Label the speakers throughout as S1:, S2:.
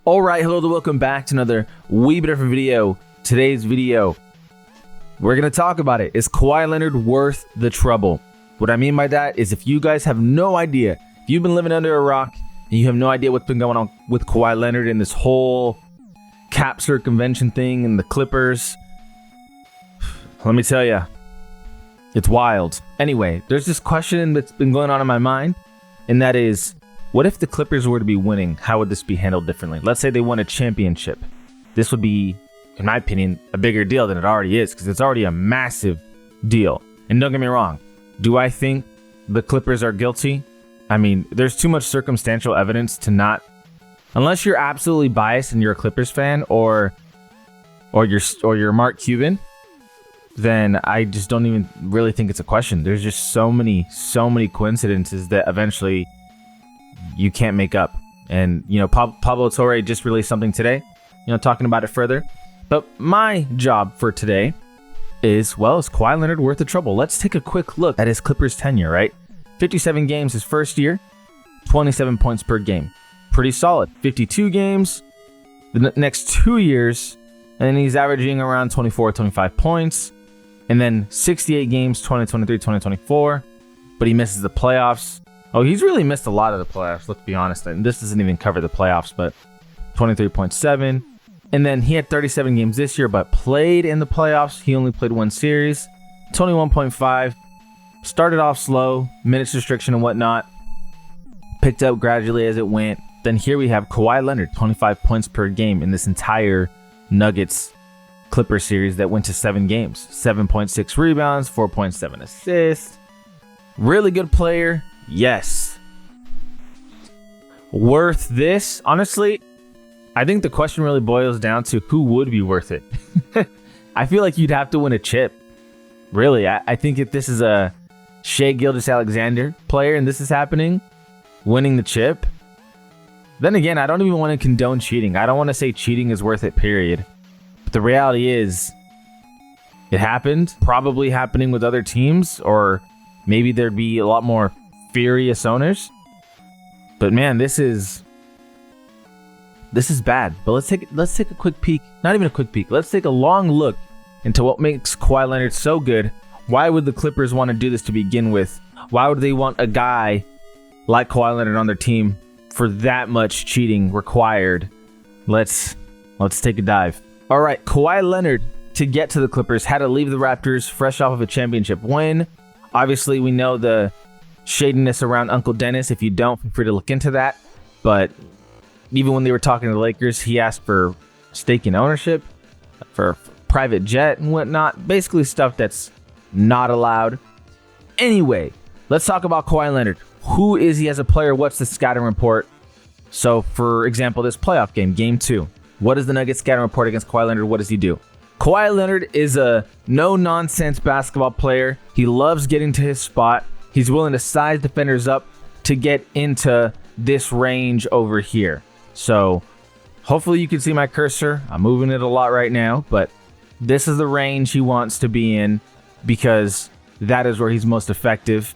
S1: All right, hello and welcome back to another wee bit different video. Today's video, we're going to talk about it. Is Kawhi Leonard worth the trouble? What I mean by that is if you guys have no idea, if you've been living under a rock and you have no idea what's been going on with Kawhi Leonard and this whole cap circumvention thing and the Clippers, let me tell you, it's wild. Anyway, there's this question that's been going on in my mind, and that is, what if the Clippers were to be winning? How would this be handled differently? Let's say they won a championship. This would be, in my opinion, a bigger deal than it already is, because it's already a massive deal. And don't get me wrong, do I think the Clippers are guilty? I mean, there's too much circumstantial evidence to not, unless you're absolutely biased and you're a Clippers fan, or you're Mark Cuban, then I just don't even really think it's a question. There's just so many coincidences that eventually you can't make up. And, you know, Pablo Torre just released something today, you know, talking about it further. But my job for today is, well, is Kawhi Leonard worth the trouble? Let's take a quick look at his Clippers tenure, right? 57 games his first year, 27 points per game. Pretty solid. 52 games the next 2 years, and then he's averaging around 24, 25 points. And then 68 games, 2023, 2024, but he misses the playoffs. Oh, he's really missed a lot of the playoffs, let's be honest. And this doesn't even cover the playoffs, but 23.7. And then he had 37 games this year, but played in the playoffs. He only played one series, 21.5. Started off slow, minutes restriction and whatnot. Picked up gradually as it went. Then here we have Kawhi Leonard, 25 points per game in this entire Nuggets Clipper series that went to 7 games. 7.6 rebounds, 4.7 assists. Really good player. Yes. Worth this? Honestly, I think the question really boils down to who would be worth it. I feel like you'd have to win a chip. Really, I think if this is a Shai Gilgeous-Alexander player and this is happening, winning the chip, then again, I don't even want to condone cheating. I don't want to say cheating is worth it, period. But the reality is, it happened, probably happening with other teams, or maybe there'd be a lot more furious owners. But man, this is bad. But let's take a quick peek. Not even a quick peek. Let's take a long look into what makes Kawhi Leonard so good. Why would the Clippers want to do this to begin with? Why would they want a guy like Kawhi Leonard on their team for that much cheating required? Let's take a dive. All right, Kawhi Leonard, to get to the Clippers, had to leave the Raptors fresh off of a championship win. Obviously, we know the shadiness around Uncle Dennis. If you don't, feel free to look into that. But even when they were talking to the Lakers, he asked for stake in ownership, for private jet and whatnot. Basically stuff that's not allowed. Anyway, let's talk about Kawhi Leonard. Who is he as a player? What's the scouting report? So, for example, this playoff game, Game 2. What is the Nuggets scouting report against Kawhi Leonard? What does he do? Kawhi Leonard is a no-nonsense basketball player. He loves getting to his spot. He's willing to size defenders up to get into this range over here. So, hopefully you can see my cursor. I'm moving it a lot right now, but this is the range he wants to be in because that is where he's most effective.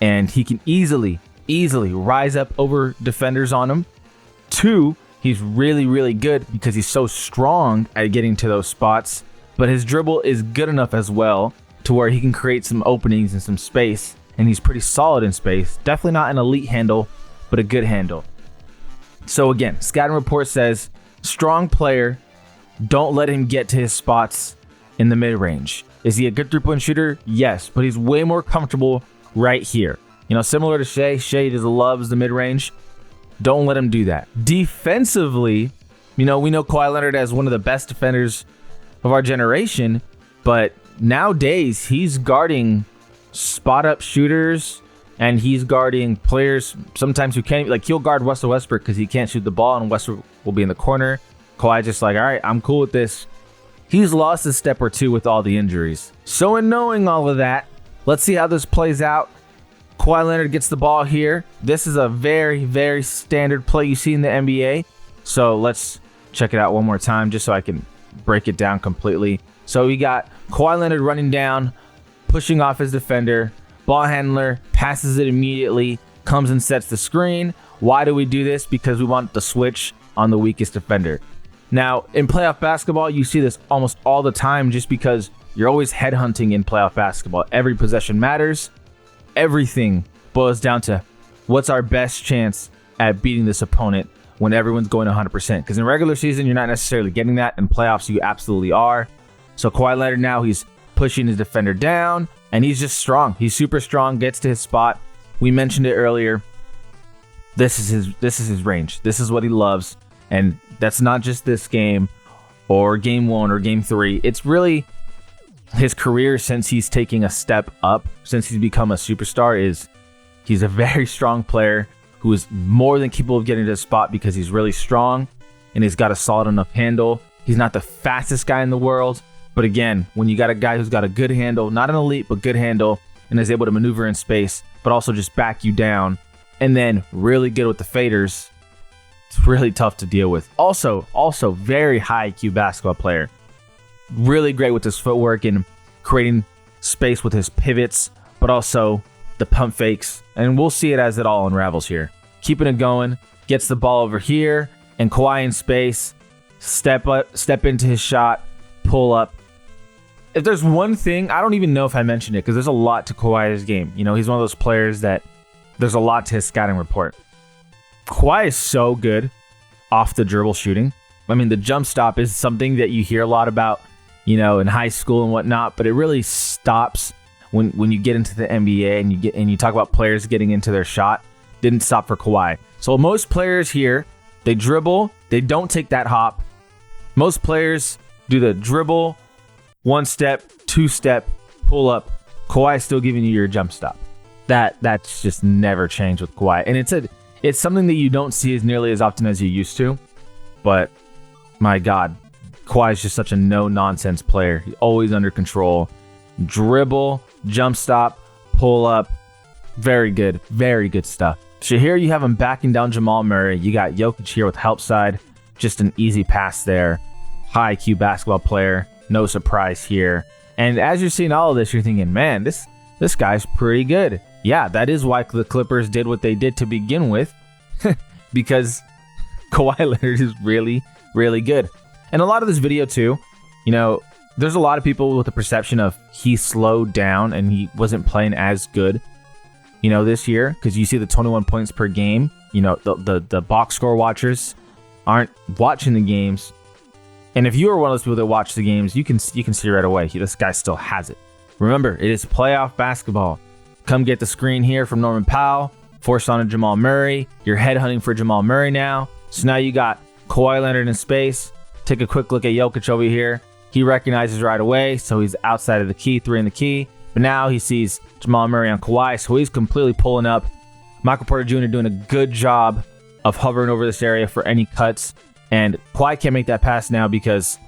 S1: And he can easily rise up over defenders on him. 2, he's really good because he's so strong at getting to those spots. But his dribble is good enough as well to where he can create some openings and some space. And he's pretty solid in space. Definitely not an elite handle, but a good handle. So again, scouting report says, strong player, don't let him get to his spots in the mid-range. Is he a good three-point shooter? Yes, but he's way more comfortable right here. You know, similar to Shai. Shai just loves the mid-range. Don't let him do that. Defensively, you know, we know Kawhi Leonard as one of the best defenders of our generation, but nowadays he's guarding spot-up shooters, and he's guarding players sometimes who can't, like he'll guard Russell Westbrook because he can't shoot the ball, and Westbrook will be in the corner. Kawhi just like, all right, I'm cool with this. He's lost a step or two with all the injuries. So in knowing all of that, let's see how this plays out. Kawhi Leonard gets the ball here. This is a very standard play you see in the NBA. So let's check it out one more time just so I can break it down completely. So we got Kawhi Leonard running down, pushing off his defender. Ball handler passes it immediately, comes and sets the screen. Why do we do this? Because we want the switch on the weakest defender. Now, in playoff basketball, you see this almost all the time just because you're always headhunting in playoff basketball. Every possession matters. Everything boils down to what's our best chance at beating this opponent when everyone's going 100%. Because in regular season, you're not necessarily getting that. In playoffs, you absolutely are. So Kawhi Leonard now, he's pushing his defender down, and he's just strong. He's super strong, gets to his spot. We mentioned it earlier. This is his range. This is what he loves. And that's not just this game or game 1 or game 3. It's really his career since he's taking a step up, since he's become a superstar. He's a very strong player who is more than capable of getting to his spot because he's really strong and he's got a solid enough handle. He's not the fastest guy in the world, but again, when you got a guy who's got a good handle, not an elite, but good handle, and is able to maneuver in space, but also just back you down, and then really good with the faders, it's really tough to deal with. Also very high IQ basketball player. Really great with his footwork and creating space with his pivots, but also the pump fakes. And we'll see it as it all unravels here. Keeping it going, gets the ball over here, and Kawhi in space, step into his shot, pull up. If there's one thing, I don't even know if I mentioned it because there's a lot to Kawhi's game. You know, he's one of those players that there's a lot to his scouting report. Kawhi is so good off the dribble shooting. I mean, the jump stop is something that you hear a lot about, you know, in high school and whatnot, but it really stops when you get into the NBA and you talk about players getting into their shot. Didn't stop for Kawhi. So most players here, they dribble, they don't take that hop. Most players do the dribble, 1 step, 2 step, pull up. Kawhi is still giving you your jump stop. That's just never changed with Kawhi. And it's something that you don't see as nearly as often as you used to. But my God, Kawhi is just such a no-nonsense player. He's always under control. Dribble, jump stop, pull up. Very good stuff. So here you have him backing down Jamal Murray. You got Jokic here with help side. Just an easy pass there. High IQ basketball player. No surprise here. And as you're seeing all of this, you're thinking, man, this guy's pretty good. Yeah, that is why the Clippers did what they did to begin with. Because Kawhi Leonard is really, really good. And a lot of this video too, you know, there's a lot of people with the perception of he slowed down and he wasn't playing as good, you know, this year. Because you see the 21 points per game. You know, the box score watchers aren't watching the games. And if you are one of those people that watch the games, you can see right away, this guy still has it. Remember, it is playoff basketball. Come get the screen here from Norman Powell. Force on to Jamal Murray. You're headhunting for Jamal Murray now. So now you got Kawhi Leonard in space. Take a quick look at Jokic over here. He recognizes right away, so he's outside of the key, 3 in the key. But now he sees Jamal Murray on Kawhi, so he's completely pulling up. Michael Porter Jr. doing a good job of hovering over this area for any cuts. And Kawhi can't make that pass now because,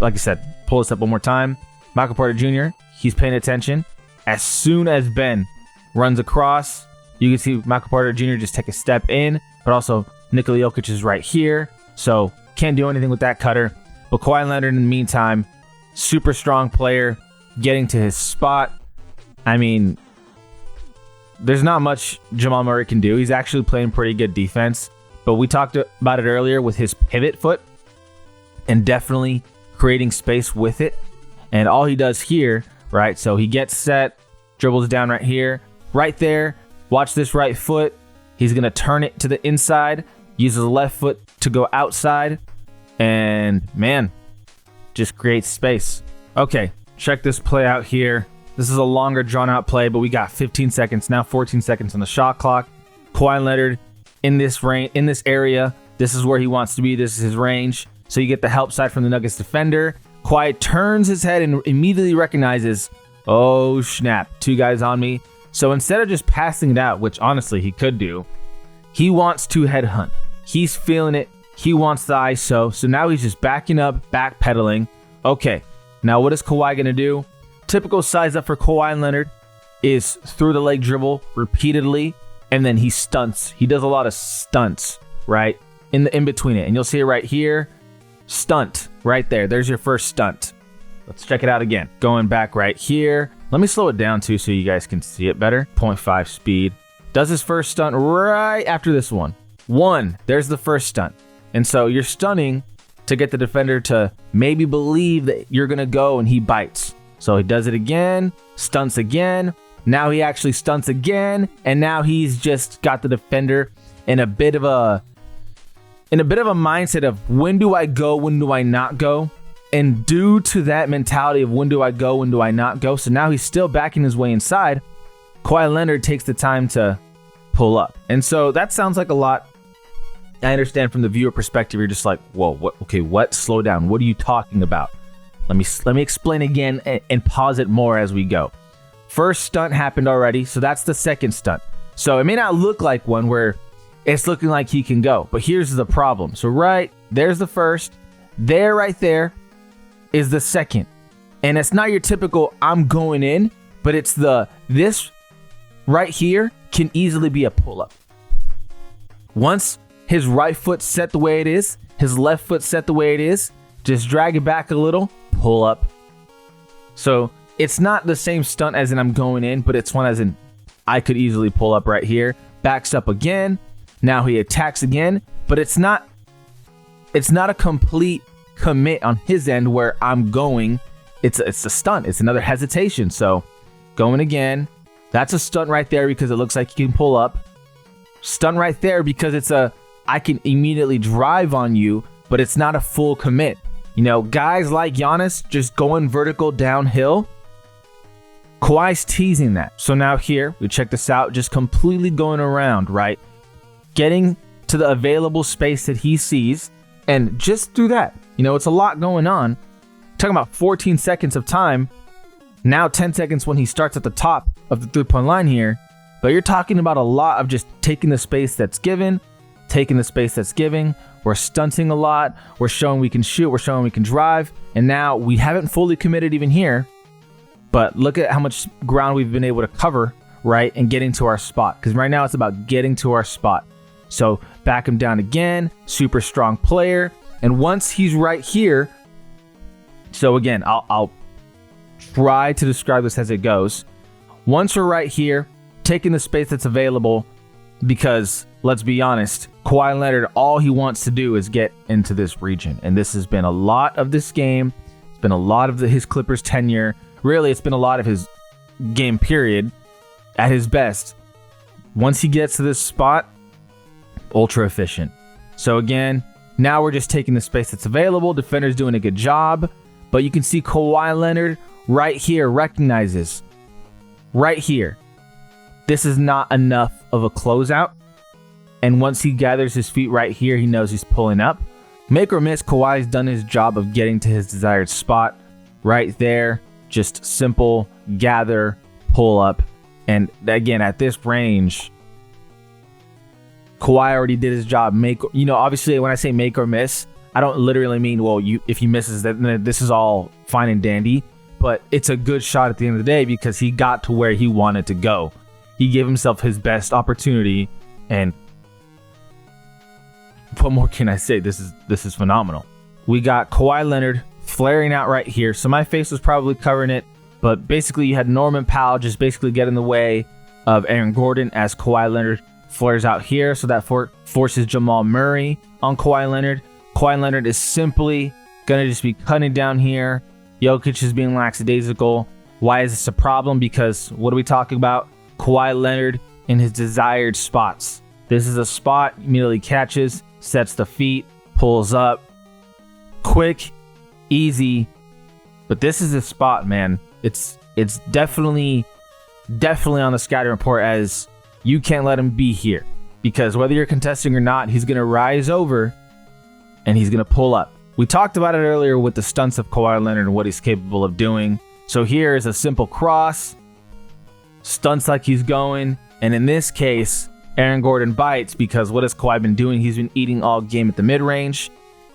S1: like I said, pull this up one more time. Michael Porter Jr., he's paying attention. As soon as Ben runs across, you can see Michael Porter Jr. just take a step in, but also Nikola Jokic is right here, so can't do anything with that cutter. But Kawhi Leonard, in the meantime, super strong player, getting to his spot. I mean, there's not much Jamal Murray can do. He's actually playing pretty good defense, but we talked about it earlier with his pivot foot and definitely creating space with it. And all he does here, right, so he gets set, dribbles down right here, right there. Watch this right foot. He's going to turn it to the inside, uses the left foot to go outside, and man, just creates space. Okay, check this play out here. This is a longer drawn out play, but we got 15 seconds, now 14 seconds on the shot clock. Kawhi Leonard in this range, in this area, this is where he wants to be. This is his range. So you get the help side from the Nuggets defender. Kawhi turns his head and immediately recognizes, oh snap, 2 guys on me. So instead of just passing it out, which honestly he could do, he wants to headhunt. He's feeling it. He wants the ISO. So now he's just backing up, backpedaling. Okay, now what is Kawhi going to do? Typical size up for Kawhi Leonard is through the leg dribble repeatedly, and then he stunts. He does a lot of stunts, right? In between it. And you'll see it right here. Stunt right there. There's your first stunt. Let's check it out again. Going back right here. Let me slow it down too so you guys can see it better. 0.5 speed. Does his first stunt right after this one. There's the first stunt. And so you're stunning to get the defender to maybe believe that you're going to go, and he bites. So he does it again, stunts again. Now he actually stunts again, and now he's just got the defender in a bit of a mindset of when do I go, when do I not go? And due to that mentality of when do I go, when do I not go? So now he's still backing his way inside. Kawhi Leonard takes the time to pull up. And so that sounds like a lot. I understand from the viewer perspective, you're just like, whoa, what? Okay, what? Slow down. What are you talking about? Let me explain again and pause it more as we go. First stunt happened already, so that's the second stunt. So it may not look like one where it's looking like he can go, but here's the problem. So right there's the first, there right there is the second. And it's not your typical I'm going in, but it's this right here can easily be a pull-up. Once his right foot set the way it is, his left foot set the way it is, just drag it back a little, pull up. So it's not the same stunt as in I'm going in, but it's one as in I could easily pull up right here. Backs up again. Now he attacks again, but it's not a complete commit on his end where I'm going. It's a stunt. It's another hesitation. So going again, that's a stunt right there because it looks like he can pull up. Stunt right there because I can immediately drive on you, but it's not a full commit. You know, guys like Giannis just going vertical downhill. Kawhi's teasing that. So now here, we check this out, just completely going around, right? Getting to the available space that he sees, and just through that, you know, it's a lot going on. Talking about 14 seconds of time, now 10 seconds when he starts at the top of the three-point line here, but you're talking about a lot of just taking the space that's given, we're stunting a lot, we're showing we can shoot, we're showing we can drive, and now we haven't fully committed even here, but look at how much ground we've been able to cover, right, and getting to our spot, because right now it's about getting to our spot. So back him down again, super strong player. And once he's right here, so again, I'll try to describe this as it goes. Once we're right here, taking the space that's available, because let's be honest, Kawhi Leonard, all he wants to do is get into this region. And this has been a lot of this game. It's been a lot of his Clippers tenure. Really, it's been a lot of his game period at his best. Once he gets to this spot, ultra efficient. So again, now we're just taking the space that's available. Defender's doing a good job, but you can see Kawhi Leonard right here recognizes right here, this is not enough of a closeout. And once he gathers his feet right here, he knows he's pulling up. Make or miss, Kawhi's done his job of getting to his desired spot right there. Just simple gather, pull up. And again, at this range, Kawhi already did his job. Obviously when I say make or miss, I don't literally mean, if he misses that, then this is all fine and dandy, but it's a good shot at the end of the day because he got to where he wanted to go. He gave himself his best opportunity, and what more can I say? This is phenomenal. We got Kawhi Leonard flaring out right here. So my face was probably covering it, but basically you had Norman Powell just basically get in the way of Aaron Gordon as Kawhi Leonard flares out here. So that forces Jamal Murray on Kawhi Leonard. Kawhi Leonard is simply going to just be cutting down here. Jokic is being lackadaisical. Why is this a problem? Because what are we talking about? Kawhi Leonard in his desired spots. This is a spot, immediately catches, sets the feet, pulls up. Quick, easy. But this is a spot, man. It's definitely on the scouting report as you can't let him be here. Because whether you're contesting or not, he's going to rise over and he's going to pull up. We talked about it earlier with the stunts of Kawhi Leonard and what he's capable of doing. So here is a simple cross. Stunts like he's going. And in this case, Aaron Gordon bites because what has Kawhi been doing? He's been eating all game at the mid-range.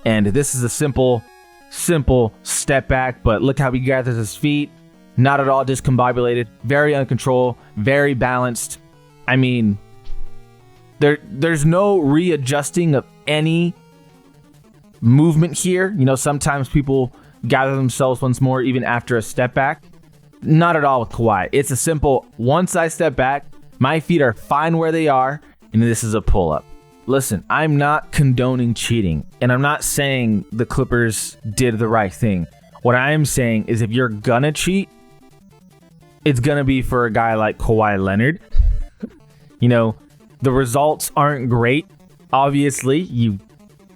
S1: And this is a simple step back. But look how he gathers his feet. Not at all discombobulated. Very uncontrolled. Very balanced. I mean, there's no readjusting of any movement here. Sometimes people gather themselves once more even after a step back. Not at all with Kawhi. It's a simple, once I step back, my feet are fine where they are, and this is a pull-up. listen, I'm not condoning cheating, and I'm not saying the Clippers did the right thing. What I am saying is if you're gonna cheat, it's gonna be for a guy like Kawhi Leonard. You know, the results aren't great. Obviously,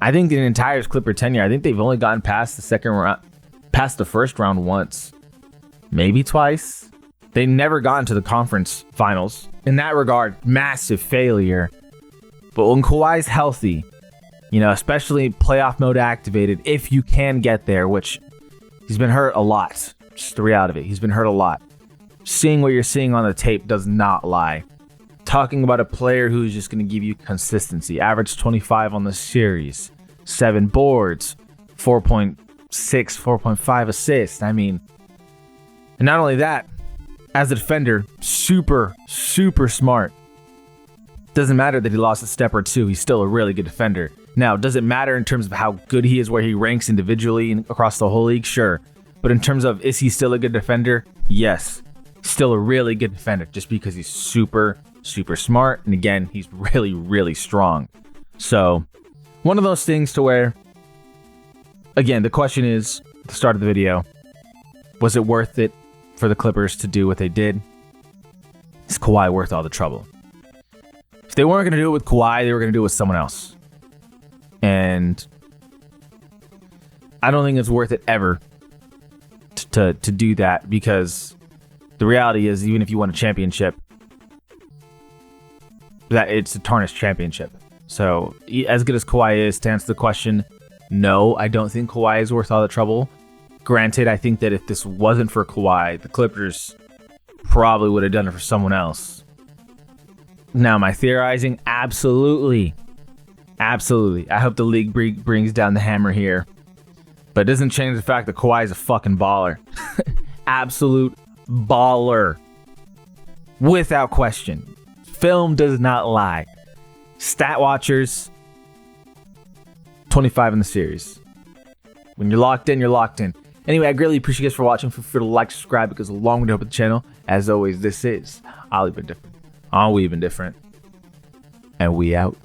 S1: I think the entire Clipper tenure, I think they've only gotten past the second round, past the first round once, maybe twice. They never got into the conference finals. In that regard, massive failure. But when Kawhi's healthy, you know, especially playoff mode activated, if you can get there, which he's been hurt a lot. Just the reality of it. He's been hurt a lot. Seeing what you're seeing on the tape does not lie. Talking about a player who's just going to give you consistency. Average 25 on the series. 7 boards. 4.6, 4.5 assists. I mean, and not only that, as a defender, super, super smart. Doesn't matter that he lost a step or two. He's still a really good defender. Now, does it matter in terms of how good he is, where he ranks individually and across the whole league? Sure. But in terms of, is he still a good defender? Yes. Still a really good defender just because he's super, super smart. And again, he's really, really strong. So, one of those things to where, again, the question is, at the start of the video, was it worth it for the Clippers to do what they did? Is Kawhi worth all the trouble? If they weren't going to do it with Kawhi, they were going to do it with someone else. And I don't think it's worth it ever to do that, because the reality is, even if you win a championship, that it's a tarnished championship. So as good as Kawhi is, to answer the question, no, I don't think Kawhi is worth all the trouble. Granted, I think that if this wasn't for Kawhi, the Clippers probably would have done it for someone else. Now, am I theorizing? Absolutely. Absolutely. I hope the league brings down the hammer here. But it doesn't change the fact that Kawhi is a fucking baller. Absolute baller. Without question. Film does not lie. Stat watchers, 25 in the series. When you're locked in, you're locked in. Anyway, I greatly appreciate you guys for watching. Feel free to like, subscribe, because along with the help of the channel. As always, this is I've been different. We've been different. And we out.